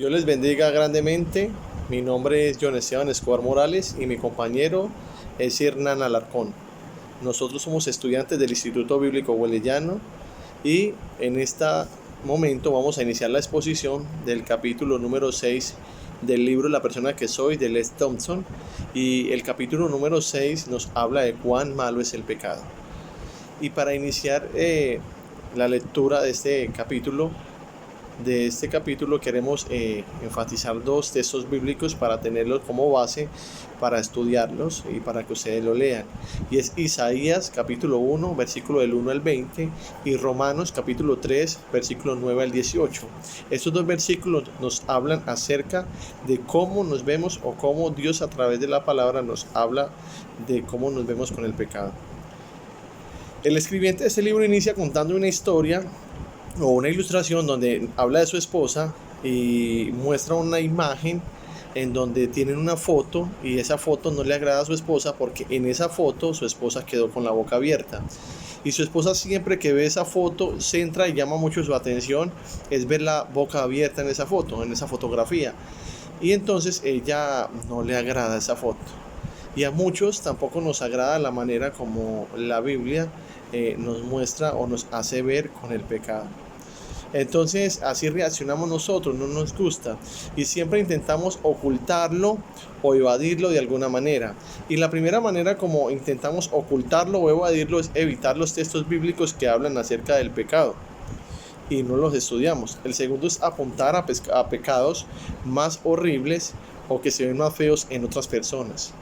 Dios les bendiga grandemente. Mi nombre es John Esteban Escobar Morales y mi compañero es Hernán Alarcón. Nosotros somos estudiantes del Instituto Bíblico Huelellano y en este momento vamos a iniciar la exposición del capítulo número 6 del libro La persona que soy de Les Thompson, y el capítulo número 6 nos habla de cuán malo es el pecado. Y para iniciar la lectura de este capítulo queremos enfatizar dos textos bíblicos para tenerlos como base para estudiarlos y para que ustedes lo lean, y es Isaías capítulo 1 versículo del 1 al 20 y Romanos capítulo 3 versículo 9 al 18. Estos dos versículos nos hablan acerca de cómo nos vemos, o cómo Dios a través de la palabra nos habla de cómo nos vemos con el pecado. El escribiente de este libro inicia contando una historia o una ilustración donde habla de su esposa y muestra una imagen en donde tienen una foto, y esa foto no le agrada a su esposa porque en esa foto su esposa quedó con la boca abierta, y su esposa siempre que ve esa foto centra y llama mucho su atención es ver la boca abierta en esa foto, en esa fotografía, y entonces ella no le agrada esa foto. Y a muchos tampoco nos agrada la manera como la Biblia nos muestra o nos hace ver con el pecado. Entonces así reaccionamos nosotros, no nos gusta y siempre intentamos ocultarlo o evadirlo de alguna manera. Y la primera manera como intentamos ocultarlo o evadirlo es evitar los textos bíblicos que hablan acerca del pecado y no los estudiamos. El segundo es apuntar a pecados más horribles o que se ven más feos en otras personas.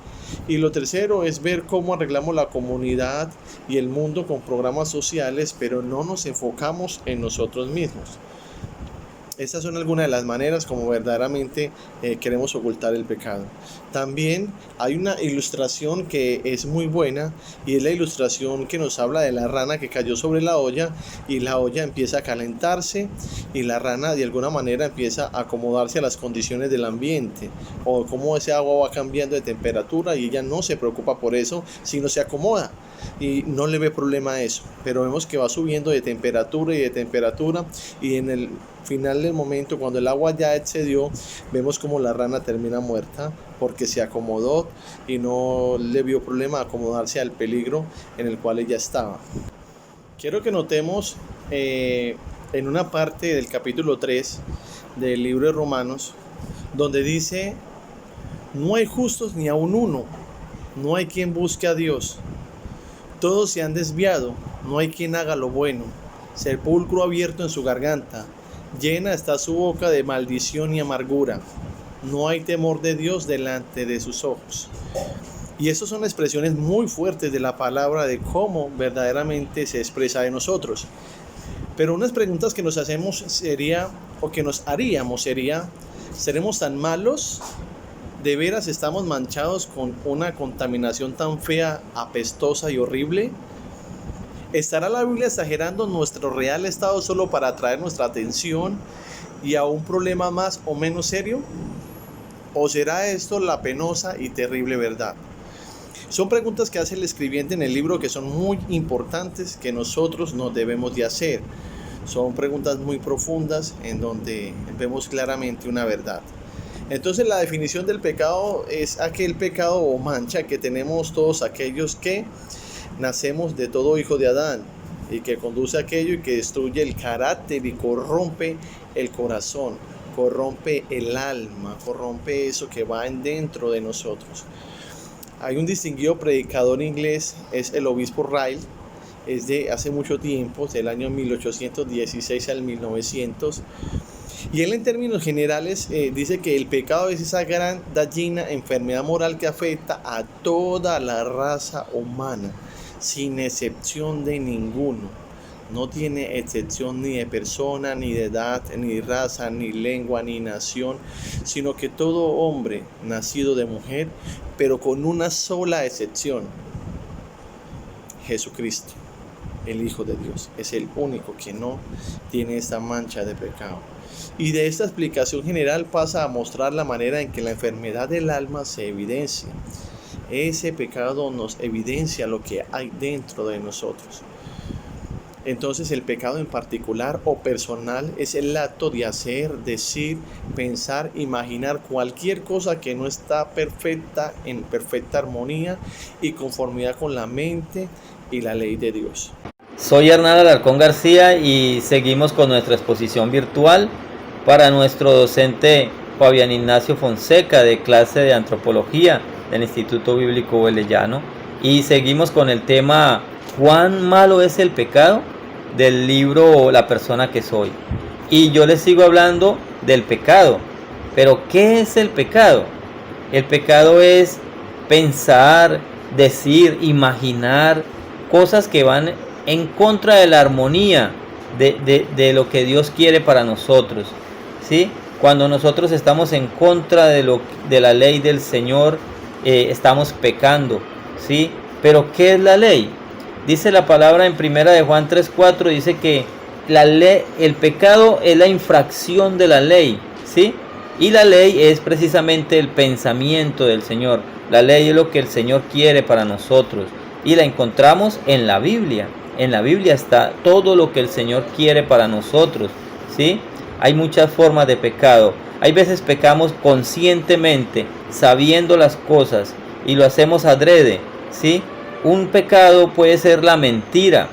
Y lo tercero es ver cómo arreglamos la comunidad y el mundo con programas sociales, pero no nos enfocamos en nosotros mismos. Estas son algunas de las maneras como verdaderamente queremos ocultar el pecado. También hay una ilustración que es muy buena, y es la ilustración que nos habla de la rana que cayó sobre la olla, y la olla empieza a calentarse y la rana de alguna manera empieza a acomodarse a las condiciones del ambiente, o cómo ese agua va cambiando de temperatura, y ella no se preocupa por eso, sino se acomoda y no le ve problema a eso. Pero vemos que va subiendo de temperatura y en el final del momento, cuando el agua ya excedió, vemos como la rana termina muerta porque se acomodó y no le vio problema acomodarse al peligro en el cual ella estaba. Quiero que notemos en una parte del capítulo 3 del libro de Romanos, donde dice: no hay justos ni aun uno, no hay quien busque a Dios, todos se han desviado, no hay quien haga lo bueno, sepulcro abierto en su garganta, llena está su boca de maldición y amargura, no hay temor de Dios delante de sus ojos. Y estas son expresiones muy fuertes de la palabra, de cómo verdaderamente se expresa de nosotros. Pero unas preguntas que nos hacemos sería, o que nos haríamos sería: ¿seremos tan malos? ¿De veras estamos manchados con una contaminación tan fea, apestosa y horrible? ¿Estará la Biblia exagerando nuestro real estado solo para atraer nuestra atención y a un problema más o menos serio? ¿O será esto la penosa y terrible verdad? Son preguntas que hace el escribiente en el libro, que son muy importantes, que nosotros nos debemos de hacer. Son preguntas muy profundas en donde vemos claramente una verdad. Entonces la definición del pecado es aquel pecado o mancha que tenemos todos aquellos que nacemos de todo hijo de Adán, y que conduce a aquello y que destruye el carácter y corrompe el corazón, corrompe el alma, corrompe eso que va dentro de nosotros. Hay un distinguido predicador inglés, es el obispo Ryle, es de hace mucho tiempo, del año 1816 al 1900, y él en términos generales dice que el pecado es esa gran dañina enfermedad moral que afecta a toda la raza humana, sin excepción de ninguno. No tiene excepción ni de persona, ni de edad, ni raza, ni lengua, ni nación, sino que todo hombre nacido de mujer, pero con una sola excepción: Jesucristo, el Hijo de Dios, es el único que no tiene esta mancha de pecado. Y de esta explicación general pasa a mostrar la manera en que la enfermedad del alma se evidencia. Ese pecado nos evidencia lo que hay dentro de nosotros. Entonces el pecado en particular o personal es el acto de hacer, decir, pensar, imaginar cualquier cosa que no está en perfecta armonía y conformidad con la mente y la ley de Dios. Soy Hernán Alarcón García y seguimos con nuestra exposición virtual para nuestro docente Fabián Ignacio Fonseca de clase de antropología del Instituto Bíblico Bolellano, y seguimos con el tema ¿cuán malo es el pecado? Del libro La persona que soy. Y yo les sigo hablando del pecado. Pero ¿qué es el pecado? El pecado es pensar, decir, imaginar cosas que van en contra de la armonía de lo que Dios quiere para nosotros, ¿sí? Cuando nosotros estamos en contra de la ley del Señor, estamos pecando, ¿sí? Pero ¿qué es la ley? Dice la palabra en 1 Juan 3:4, dice que el pecado es la infracción de la ley, ¿sí? Y la ley es precisamente el pensamiento del Señor. La ley es lo que el Señor quiere para nosotros y la encontramos en la Biblia. En la Biblia está todo lo que el Señor quiere para nosotros, ¿sí? Hay muchas formas de pecado. Hay veces pecamos conscientemente, sabiendo las cosas, y lo hacemos adrede, ¿sí? Un pecado puede ser la mentira.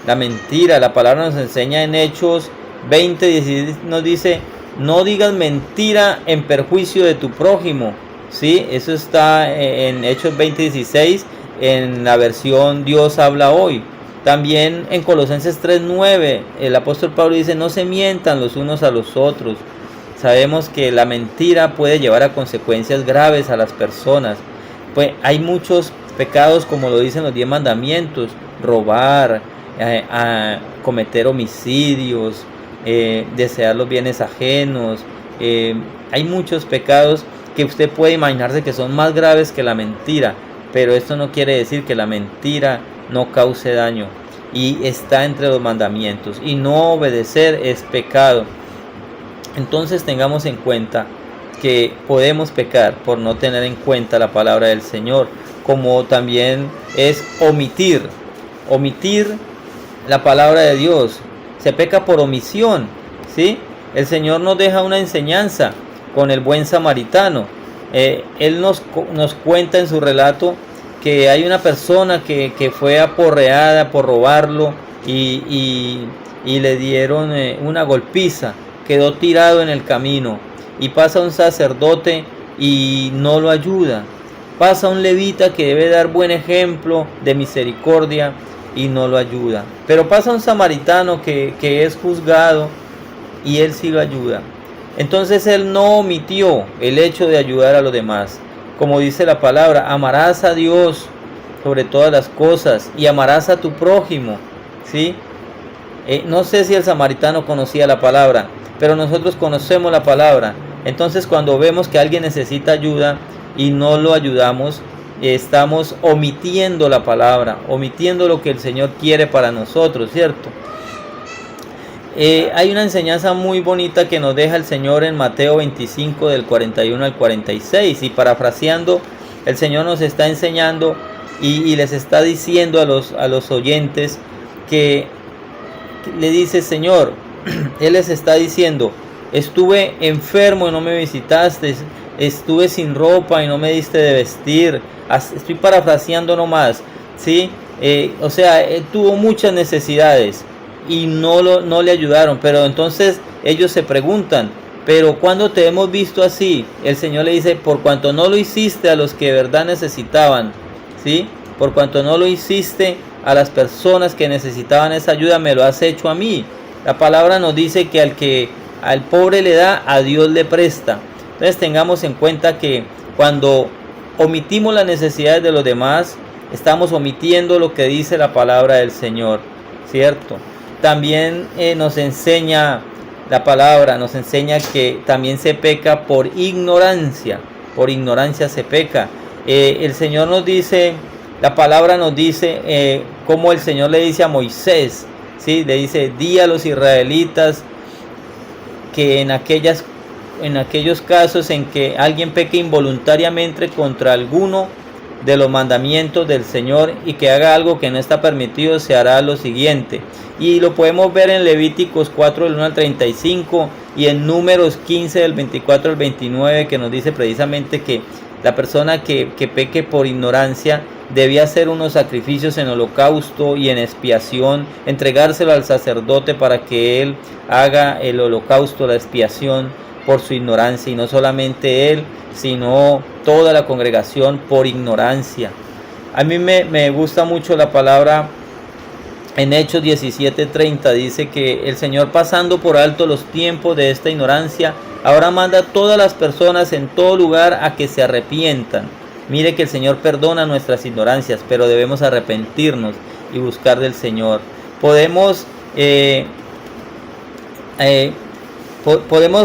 La mentira, la palabra nos enseña en Hechos 20:16, nos dice: no digas mentira en perjuicio de tu prójimo, ¿sí? Eso está en Hechos 20:16, en la versión Dios habla hoy. También en Colosenses 3:9, el apóstol Pablo dice: no se mientan los unos a los otros. Sabemos que la mentira puede llevar a consecuencias graves a las personas. Pues hay muchos pecados, como lo dicen los 10 mandamientos: robar, cometer homicidios, desear los bienes ajenos. Hay muchos pecados que usted puede imaginarse que son más graves que la mentira, pero esto no quiere decir que la mentira no cause daño, y está entre los mandamientos, y no obedecer es pecado. Entonces tengamos en cuenta que podemos pecar por no tener en cuenta la palabra del Señor, como también es omitir la palabra de Dios. Se peca por omisión, ¿sí? El Señor nos deja una enseñanza con el buen samaritano. Él nos cuenta en su relato que hay una persona que fue aporreada por robarlo y le dieron una golpiza, quedó tirado en el camino, y pasa un sacerdote y no lo ayuda, pasa un levita que debe dar buen ejemplo de misericordia y no lo ayuda, pero pasa un samaritano que es juzgado y él sí lo ayuda. Entonces él no omitió el hecho de ayudar a los demás. Como dice la palabra, amarás a Dios sobre todas las cosas y amarás a tu prójimo, ¿sí? No sé si el samaritano conocía la palabra, pero nosotros conocemos la palabra. Entonces cuando vemos que alguien necesita ayuda y no lo ayudamos, estamos omitiendo la palabra, omitiendo lo que el Señor quiere para nosotros, ¿cierto? Hay una enseñanza muy bonita que nos deja el Señor en Mateo 25 del 41 al 46, y parafraseando, el Señor nos está enseñando y les está diciendo a los oyentes que le dice: Señor, Él les está diciendo: estuve enfermo y no me visitaste, estuve sin ropa y no me diste de vestir. Estoy parafraseando nomás, ¿sí? Tuvo muchas necesidades y no le ayudaron. Pero entonces ellos se preguntan: pero ¿cuándo te hemos visto así? El Señor le dice: por cuanto no lo hiciste a los que de verdad necesitaban, ¿sí? Por cuanto no lo hiciste a las personas que necesitaban esa ayuda, me lo has hecho a mí. La palabra nos dice que al pobre le da, a Dios le presta. Entonces tengamos en cuenta que cuando omitimos las necesidades de los demás, estamos omitiendo lo que dice la palabra del Señor, ¿cierto? También nos enseña la palabra, nos enseña que también se peca por ignorancia se peca. El Señor nos dice, la palabra nos dice, como el Señor le dice a Moisés, ¿sí? Le dice: di a los israelitas que en aquellos casos en que alguien peque involuntariamente contra alguno, de los mandamientos del Señor y que haga algo que no está permitido, se hará lo siguiente. Y lo podemos ver en Levíticos 4 del 1 al 35 y en Números 15 del 24 al 29, que nos dice precisamente que la persona que peque por ignorancia debía hacer unos sacrificios en holocausto y en expiación, entregárselo al sacerdote para que él haga el holocausto, la expiación por su ignorancia, y no solamente él, sino toda la congregación por ignorancia. A mí me gusta mucho la palabra en Hechos 17:30, dice que el Señor, pasando por alto los tiempos de esta ignorancia, ahora manda a todas las personas en todo lugar a que se arrepientan. Mire que el Señor perdona nuestras ignorancias, pero debemos arrepentirnos y buscar del Señor. Podemos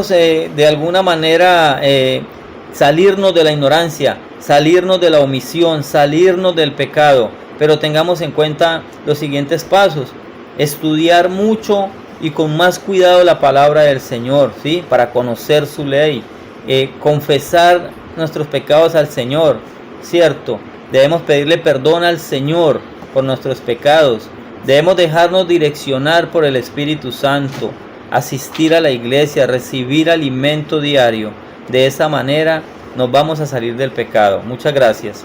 de alguna manera salirnos de la ignorancia, salirnos de la omisión, salirnos del pecado, pero tengamos en cuenta los siguientes pasos: estudiar mucho y con más cuidado la palabra del Señor, ¿sí? Para conocer su ley, confesar nuestros pecados al Señor, ¿cierto? Debemos pedirle perdón al Señor por nuestros pecados, debemos dejarnos direccionar por el Espíritu Santo, asistir a la iglesia, recibir alimento diario. De esa manera nos vamos a salir del pecado. Muchas gracias.